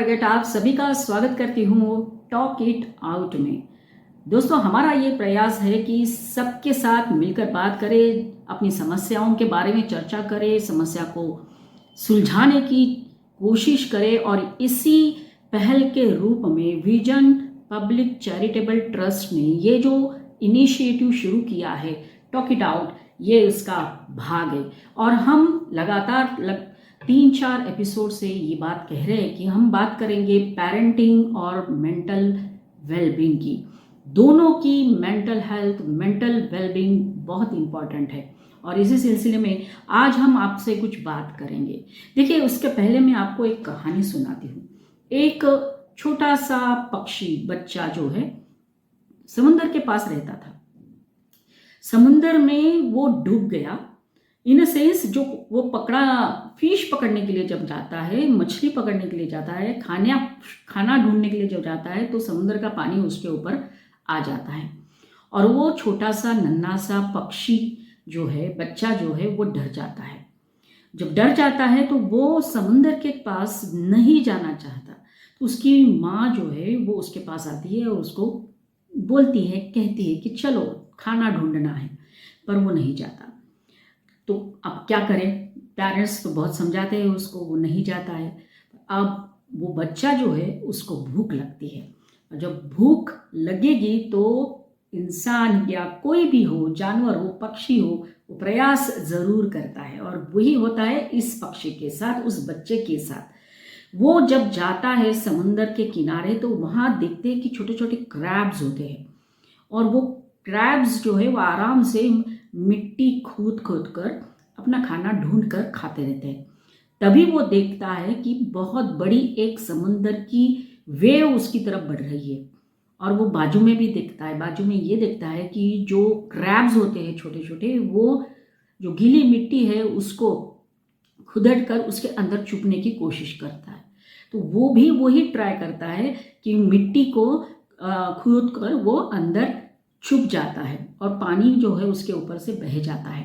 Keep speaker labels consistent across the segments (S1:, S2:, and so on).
S1: Forget आप सभी का स्वागत करती हूँ टॉक इट आउट में। दोस्तों, हमारा ये प्रयास है कि सबके साथ मिलकर बात करें, अपनी समस्याओं के बारे में चर्चा करें, समस्या को सुलझाने की कोशिश करें और इसी पहल के रूप में विजन पब्लिक चैरिटेबल ट्रस्ट ने ये जो इनिशिएटिव शुरू किया है टॉक इट आउट, ये उसका भाग है। और हम लगातार 3-4 एपिसोड से ये बात कह रहे हैं कि हम बात करेंगे पेरेंटिंग और मेंटल वेलबींग की। दोनों की मेंटल हेल्थ, मेंटल वेलबींग बहुत इंपॉर्टेंट है और इसी सिलसिले में आज हम आपसे कुछ बात करेंगे। देखिए, उसके पहले मैं आपको एक कहानी सुनाती हूँ। एक छोटा सा पक्षी बच्चा जो है समुद्र के पास रहता था। समुद्र में वो डूब गया। इन सेंस जो वो फिश पकड़ने के लिए जब जाता है, मछली पकड़ने के लिए जाता है, खाना ढूंढने के लिए जब जाता है तो समुद्र का पानी उसके ऊपर आ जाता है और वो छोटा सा नन्हा सा पक्षी जो है, बच्चा जो है, वो डर जाता है। जब डर जाता है तो वो समुद्र के पास नहीं जाना चाहता। तो उसकी माँ जो है वो उसके पास आती है और उसको बोलती है, कहती है कि चलो खाना ढूंढना है, पर वो नहीं जाता। तो अब क्या करें? पेरेंट्स तो बहुत समझाते हैं उसको, वो नहीं जाता है। अब वो बच्चा जो है उसको भूख लगती है और जब भूख लगेगी तो इंसान या कोई भी हो, जानवर हो, पक्षी हो, वो प्रयास जरूर करता है और वही होता है इस पक्षी के साथ, उस बच्चे के साथ। वो जब जाता है समुंदर के किनारे तो वहाँ देखते हैं कि छोटे छोटे क्रैब्स होते हैं और वो क्रैब्स जो है वो आराम से मिट्टी खोद खोद कर अपना खाना ढूंढ कर खाते रहते हैं। तभी वो देखता है कि बहुत बड़ी एक समुंदर की वेव उसकी तरफ बढ़ रही है और वो बाजू में भी देखता है, बाजू में ये देखता है कि जो क्रैब्स होते हैं छोटे छोटे, वो जो गीली मिट्टी है उसको खुदड़ कर उसके अंदर छुपने की कोशिश करता है। तो वो भी वही ट्राई करता है कि मिट्टी को खोद कर वो अंदर छुप जाता है और पानी जो है उसके ऊपर से बह जाता है।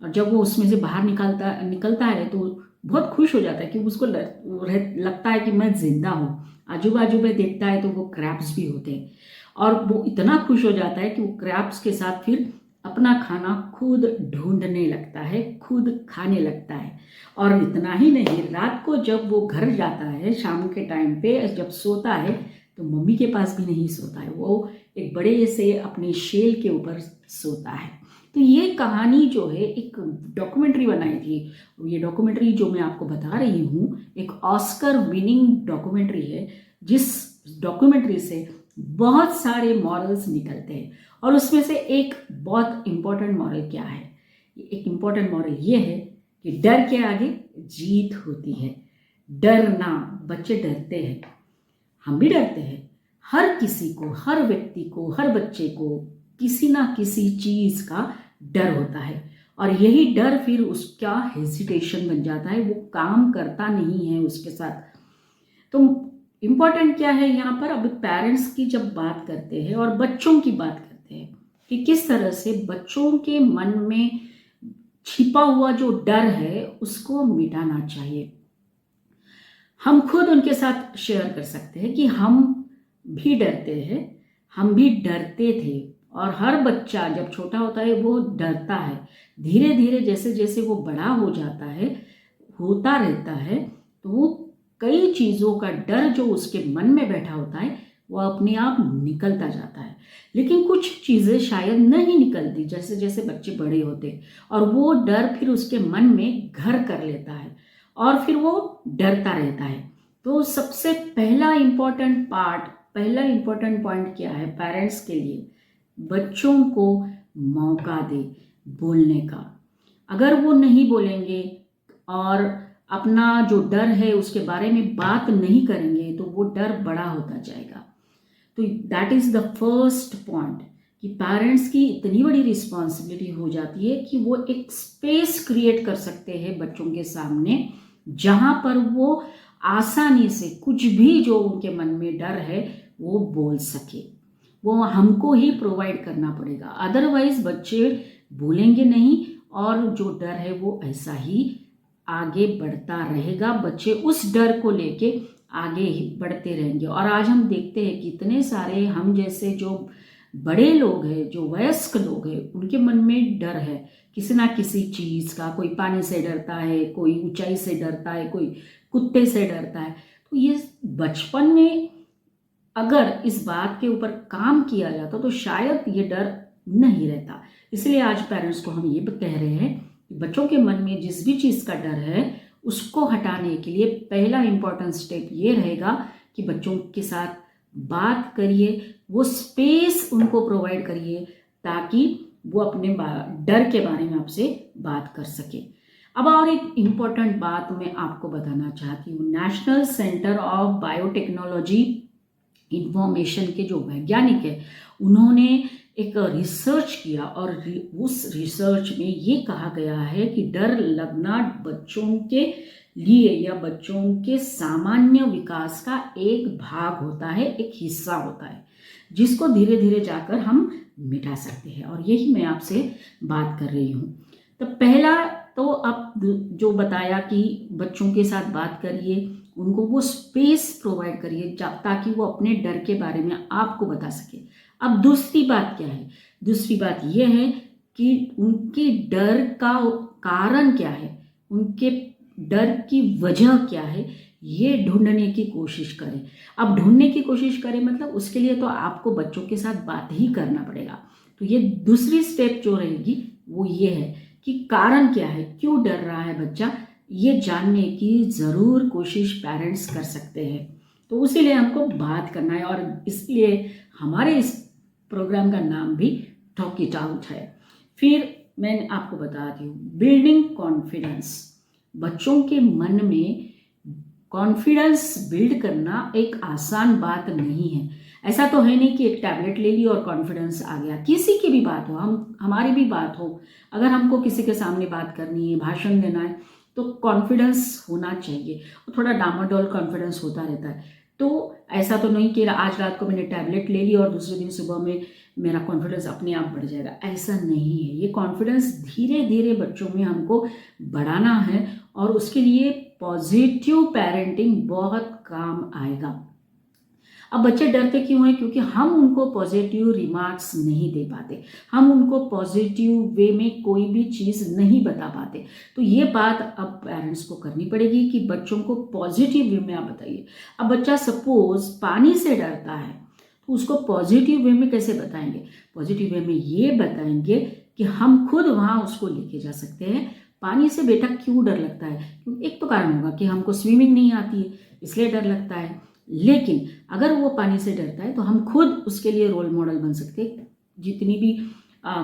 S1: और जब वो उसमें से बाहर निकलता है तो बहुत खुश हो जाता है कि उसको लगता है कि मैं जिंदा हूँ। आजू बाजू में देखता है तो वो क्रैब्स भी होते हैं और वो इतना खुश हो जाता है कि वो क्रैब्स के साथ फिर अपना खाना खुद ढूंढने लगता है, खुद खाने लगता है। और इतना ही नहीं, रात को जब वो घर जाता है शाम के टाइम पे, जब सोता है तो मम्मी के पास भी नहीं सोता है, वो एक बड़े से अपने शेल के ऊपर सोता है। तो ये कहानी जो है एक डॉक्यूमेंट्री बनाई थी। ये डॉक्यूमेंट्री जो मैं आपको बता रही हूँ एक ऑस्कर विनिंग डॉक्यूमेंट्री है, जिस डॉक्यूमेंट्री से बहुत सारे मॉरल्स निकलते हैं और उसमें से एक बहुत इम्पोर्टेंट मॉरल क्या है? एक इम्पोर्टेंट मॉरल ये है कि डर के आगे जीत होती है। डरना, बच्चे डरते हैं, हम भी डरते हैं। हर किसी को, हर व्यक्ति को, हर बच्चे को किसी ना किसी चीज का डर होता है और यही डर फिर उसका हेजिटेशन बन जाता है, वो काम करता नहीं है उसके साथ। तो इम्पोर्टेंट क्या है यहाँ पर? अब पेरेंट्स की जब बात करते हैं और बच्चों की बात करते हैं कि किस तरह से बच्चों के मन में छिपा हुआ जो डर है उसको मिटाना चाहिए। हम खुद उनके साथ शेयर कर सकते हैं कि हम भी डरते हैं, हम भी डरते थे और हर बच्चा जब छोटा होता है वो डरता है। धीरे धीरे जैसे जैसे वो बड़ा हो जाता है, होता रहता है, तो कई चीज़ों का डर जो उसके मन में बैठा होता है वो अपने आप निकलता जाता है। लेकिन कुछ चीज़ें शायद नहीं निकलती जैसे जैसे बच्चे बड़े होते और वो डर फिर उसके मन में घर कर लेता है और फिर वो डरता रहता है। तो सबसे पहला इम्पोर्टेंट पॉइंट क्या है पेरेंट्स के लिए? बच्चों को मौका दे बोलने का। अगर वो नहीं बोलेंगे और अपना जो डर है उसके बारे में बात नहीं करेंगे तो वो डर बड़ा होता जाएगा। तो that is the first point कि पेरेंट्स की इतनी बड़ी रिस्पॉन्सिबिलिटी हो जाती है कि वो एक स्पेस क्रिएट कर सकते हैं बच्चों के सामने जहां पर वो आसानी से कुछ भी जो उनके मन में डर है वो बोल सके। वो हमको ही प्रोवाइड करना पड़ेगा, अदरवाइज बच्चे बोलेंगे नहीं और जो डर है वो ऐसा ही आगे बढ़ता रहेगा। बच्चे उस डर को लेके आगे ही बढ़ते रहेंगे। और आज हम देखते हैं कि इतने सारे हम जैसे जो बड़े लोग हैं, जो वयस्क लोग हैं, उनके मन में डर है किसी ना किसी चीज़ का। कोई पानी से डरता है, कोई ऊंचाई से डरता है, कोई कुत्ते से डरता है। तो ये बचपन में अगर इस बात के ऊपर काम किया जाता तो शायद ये डर नहीं रहता। इसलिए आज पेरेंट्स को हम ये कह रहे हैं कि बच्चों के मन में जिस भी चीज़ का डर है उसको हटाने के लिए पहला इम्पॉर्टेंट स्टेप ये रहेगा कि बच्चों के साथ बात करिए, वो स्पेस उनको प्रोवाइड करिए ताकि वो अपने डर के बारे में आपसे बात कर सके। अब और एक इम्पॉर्टेंट बात मैं आपको बताना चाहती हूँ। National centre of biotechnology information के जो वैज्ञानिक है, उन्होंने एक रिसर्च किया और उस रिसर्च में ये कहा गया है कि डर लगना बच्चों के लिए या बच्चों के सामान्य विकास का एक भाग होता है, एक हिस्सा होता है, जिसको धीरे धीरे जाकर हम मिटा सकते हैं। और यही मैं आपसे बात कर रही हूँ। तो पहला तो अब जो बताया कि बच्चों के साथ बात करिए, उनको वो स्पेस प्रोवाइड करिए ताकि वो अपने डर के बारे में आपको बता सके। अब दूसरी बात क्या है? दूसरी बात ये है कि उनके डर का कारण क्या है, उनके डर की वजह क्या है, ये ढूंढने की कोशिश करें। अब ढूंढने की कोशिश करें मतलब उसके लिए तो आपको बच्चों के साथ बात ही करना पड़ेगा। तो ये दूसरी स्टेप जो रहेगी वो ये है कि कारण क्या है, क्यों डर रहा है बच्चा, ये जानने की ज़रूर कोशिश पेरेंट्स कर सकते हैं। तो उसीलिए हमको बात करना है और इसलिए हमारे इस प्रोग्राम का नाम भी टॉक इट आउट है। फिर मैं आपको बताती हूँ, बिल्डिंग कॉन्फिडेंस। बच्चों के मन में कॉन्फिडेंस बिल्ड करना एक आसान बात नहीं है। ऐसा तो है नहीं कि एक टैबलेट ले ली और कॉन्फिडेंस आ गया। किसी की भी बात हो, हमारी भी बात हो, अगर हमको किसी के सामने बात करनी है, भाषण देना है, तो कॉन्फिडेंस होना चाहिए। थोड़ा डामाडोल कॉन्फिडेंस होता रहता है। तो ऐसा तो नहीं कि आज रात को मैंने टैबलेट ले ली और दूसरे दिन सुबह में मेरा कॉन्फिडेंस अपने आप बढ़ जाएगा, ऐसा नहीं है। ये कॉन्फिडेंस धीरे धीरे बच्चों में हमको बढ़ाना है और उसके लिए पॉजिटिव पेरेंटिंग बहुत काम आएगा। अब बच्चे डरते क्यों हैं? क्योंकि हम उनको पॉजिटिव रिमार्क्स नहीं दे पाते, हम उनको पॉजिटिव वे में कोई भी चीज़ नहीं बता पाते। तो ये बात अब पेरेंट्स को करनी पड़ेगी कि बच्चों को पॉजिटिव वे में आप बताइए। अब बच्चा सपोज पानी से डरता है तो उसको पॉजिटिव वे में कैसे बताएंगे? पॉजिटिव वे में ये बताएंगे कि हम खुद वहाँ उसको लेके जा सकते हैं। पानी से बेटा क्यों डर लगता है? क्योंकि एक तो कारण होगा कि हमको स्विमिंग नहीं आती है इसलिए डर लगता है, लेकिन अगर वो पानी से डरता है तो हम खुद उसके लिए रोल मॉडल बन सकते हैं। जितनी भी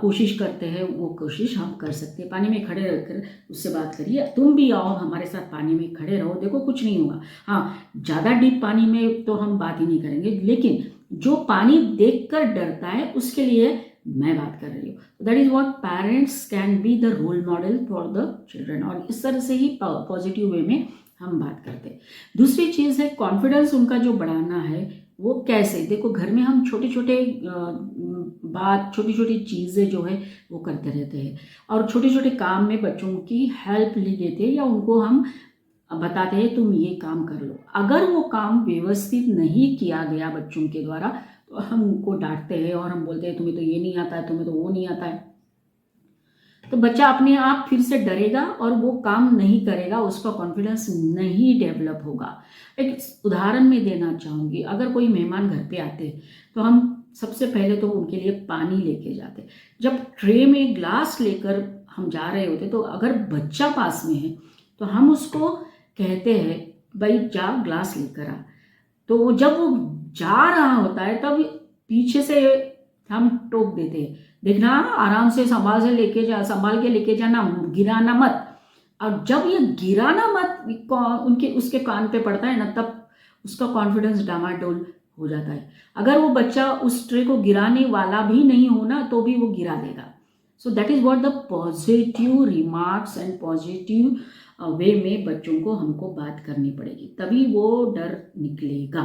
S1: कोशिश करते हैं वो कोशिश हम कर सकते हैं। पानी में खड़े रहकर उससे बात करिए, तुम भी आओ हमारे साथ पानी में खड़े रहो, देखो कुछ नहीं होगा। हाँ, ज़्यादा डीप पानी में तो हम बात ही नहीं करेंगे, लेकिन जो पानी देखकर डरता है उसके लिए मैं बात कर रही हूँ। That is what parents can be the role model for the children. और इस तरह से ही पॉजिटिव वे में हम बात करते हैं। दूसरी चीज़ है कॉन्फिडेंस उनका जो बढ़ाना है वो कैसे? देखो, घर में हम छोटे छोटे छोटी छोटी चीज़ें जो है वो करते रहते हैं और छोटे छोटे काम में बच्चों की हेल्प ले लेते हैं या उनको हम बताते हैं तुम ये काम कर लो। अगर वो काम व्यवस्थित नहीं किया गया बच्चों के द्वारा तो हम उनको डांटते हैं और हम बोलते हैं तुम्हें तो ये नहीं आता है, तुम्हें तो वो नहीं आता है। तो बच्चा अपने आप फिर से डरेगा और वो काम नहीं करेगा, उसका कॉन्फिडेंस नहीं डेवलप होगा। एक उदाहरण मैं देना चाहूँगी। अगर कोई मेहमान घर पे आते तो हम सबसे पहले तो उनके लिए पानी लेके जाते। जब ट्रे में ग्लास लेकर हम जा रहे होते तो अगर बच्चा पास में है तो हम उसको कहते हैं भाई जा ग्लास लेकर आ। तो जब वो जा रहा होता है तब पीछे से हम टोक देते हैं, देखना आराम से संभाल के लेके जाना, गिराना मत। और जब ये गिराना मत उसके कान पे पड़ता है ना, तब उसका कॉन्फिडेंस डामाडोल हो जाता है। अगर वो बच्चा उस ट्रे को गिराने वाला भी नहीं हो ना तो भी वो गिरा देगा। So that is what the positive remarks and positive way में बच्चों को हमको बात करनी पड़ेगी, तभी वो डर निकलेगा।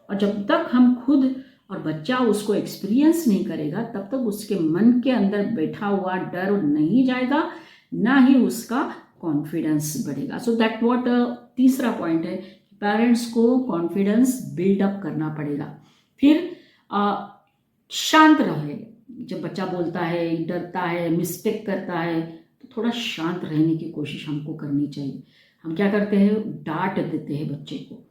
S1: और जब तक हम खुद और बच्चा उसको एक्सपीरियंस नहीं करेगा तब तक उसके मन के अंदर बैठा हुआ डर नहीं जाएगा, ना ही उसका कॉन्फिडेंस बढ़ेगा। सो दैट व्हाट तीसरा पॉइंट है, पेरेंट्स को कॉन्फिडेंस बिल्डअप करना पड़ेगा। फिर शांत रहे। जब बच्चा बोलता है, डरता है, मिस्टेक करता है, तो थोड़ा शांत रहने की कोशिश हमको करनी चाहिए। हम क्या करते हैं, डांट देते हैं बच्चे को।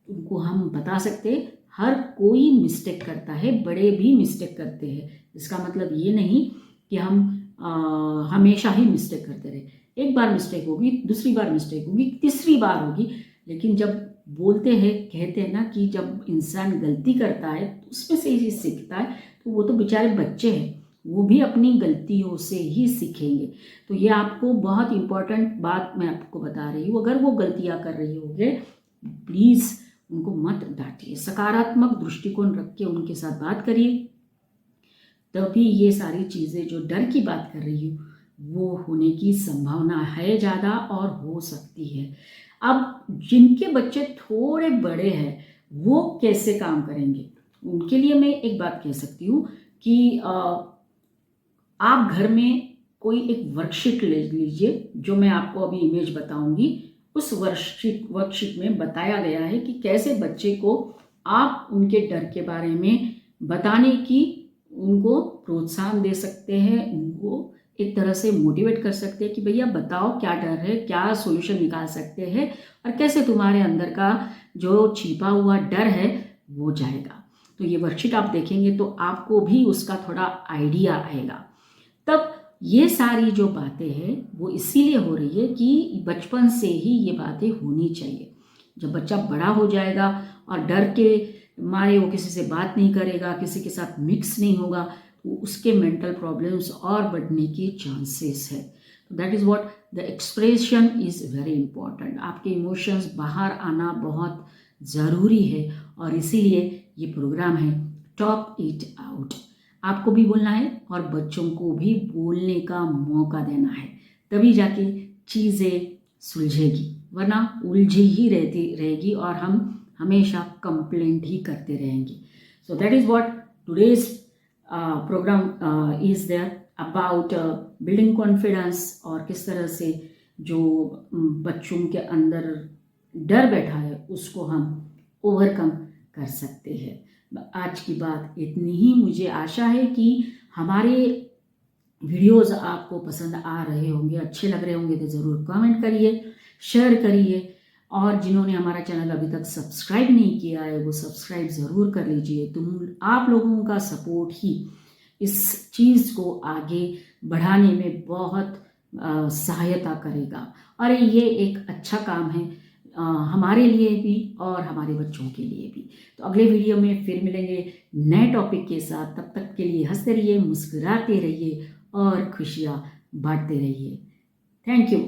S1: उनको हम बता सकते हैं हर कोई मिस्टेक करता है, बड़े भी मिस्टेक करते हैं। इसका मतलब ये नहीं कि हम हमेशा ही मिस्टेक करते रहे। एक बार मिस्टेक होगी, दूसरी बार मिस्टेक होगी, तीसरी बार होगी, लेकिन जब बोलते हैं, कहते हैं ना कि जब इंसान गलती करता है तो उसमें से ही सीखता है। तो वो तो बेचारे बच्चे हैं, वो भी अपनी गलतियों से ही सीखेंगे। तो ये आपको बहुत इम्पोर्टेंट बात मैं आपको बता रही हूँ। अगर वो गलतियाँ कर रही होंगे, प्लीज़ उनको मत डांटिए, सकारात्मक दृष्टिकोण रख के उनके साथ बात करिए। तभी ये सारी चीज़ें जो डर की बात कर रही हूँ वो होने की संभावना है ज़्यादा और हो सकती है। अब जिनके बच्चे थोड़े बड़े हैं वो कैसे काम करेंगे, उनके लिए मैं एक बात कह सकती हूँ कि आप घर में कोई एक वर्कशीट ले लीजिए, जो मैं आपको अभी इमेज बताऊंगी। उस वर्कशीट में बताया गया है कि कैसे बच्चे को आप उनके डर के बारे में बताने की उनको प्रोत्साहन दे सकते हैं, उनको एक तरह से मोटिवेट कर सकते हैं कि भैया बताओ क्या डर है, क्या सॉल्यूशन निकाल सकते हैं और कैसे तुम्हारे अंदर का जो छिपा हुआ डर है वो जाएगा। तो ये वर्कशीट आप देखेंगे तो आपको भी उसका थोड़ा आइडिया आएगा। तब ये सारी जो बातें हैं वो इसीलिए हो रही है कि बचपन से ही ये बातें होनी चाहिए। जब बच्चा बड़ा हो जाएगा और डर के मारे वो किसी से बात नहीं करेगा, किसी के साथ मिक्स नहीं होगा, तो उसके मेंटल प्रॉब्लम्स और बढ़ने के चांसेस है। तो that is what the expression is very important. आपके इमोशंस बाहर आना बहुत ज़रूरी है और इसीलिए ये प्रोग्राम है टॉक इट आउट। आपको भी बोलना है और बच्चों को भी बोलने का मौका देना है, तभी जाके चीज़ें सुलझेगी, वरना उलझी ही रहती रहेगी और हम हमेशा कंप्लेंट ही करते रहेंगे। So that is what today's programme is there about building confidence और किस तरह से जो बच्चों के अंदर डर बैठा है उसको हम ओवरकम कर सकते हैं। आज की बात इतनी ही। मुझे आशा है कि हमारे वीडियोज़ आपको पसंद आ रहे होंगे, अच्छे लग रहे होंगे तो ज़रूर कमेंट करिए, शेयर करिए और जिन्होंने हमारा चैनल अभी तक सब्सक्राइब नहीं किया है वो सब्सक्राइब ज़रूर कर लीजिए। आप लोगों का सपोर्ट ही इस चीज़ को आगे बढ़ाने में बहुत सहायता करेगा और ये एक अच्छा काम है हमारे लिए भी और हमारे बच्चों के लिए भी। तो अगले वीडियो में फिर मिलेंगे नए टॉपिक के साथ। तब तक के लिए हंसते रहिए, मुस्कुराते रहिए और खुशियाँ बांटते रहिए। Thank you.